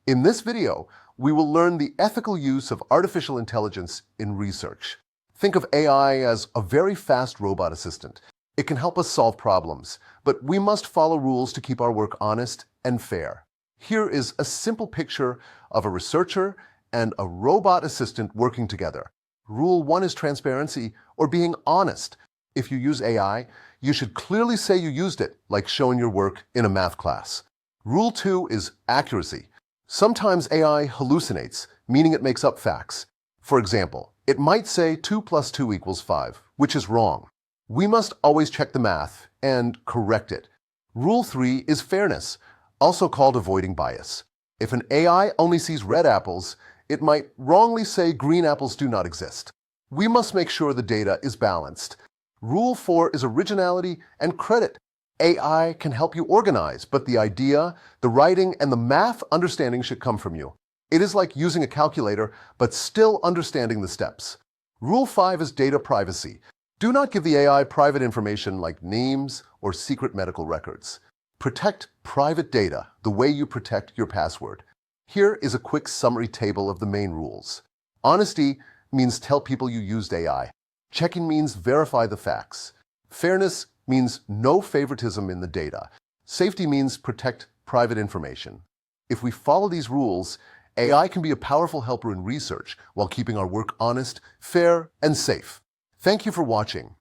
In this video, we will learn the ethical use of artificial intelligence in research. Think of AI as a very fast robot assistant. It can help us solve problems, but we must follow rules to keep our work honest and fair. Here is a simple picture of a researcher and a robot assistant working together. Rule 1 is transparency, or being honest. If you use AI, you should clearly say you used it, like showing your work in a math class. Rule 2 is accuracy. Sometimes AI hallucinates, meaning it makes up facts. For example, it might say 2 plus 2 equals 5, which is wrong. We must always check the math and correct it. Rule 3 is fairness, also called avoiding bias. If an AI only sees red apples, it might wrongly say green apples do not exist. We must make sure the data is balanced. Rule 4 is originality and credit. AI can help you organize, but the idea, the writing, and the math understanding should come from you. It is like using a calculator, but still understanding the steps. Rule 5 is data privacy. Do not give the AI private information like names or secret medical records. Protect private data the way you protect your password. Here is a quick summary table of the main rules. Honesty means tell people you used AI. Checking means verify the facts. Fairness means no favoritism in the data. Safety means protect private information. If we follow these rules, AI can be a powerful helper in research while keeping our work honest, fair, and safe. Thank you for watching.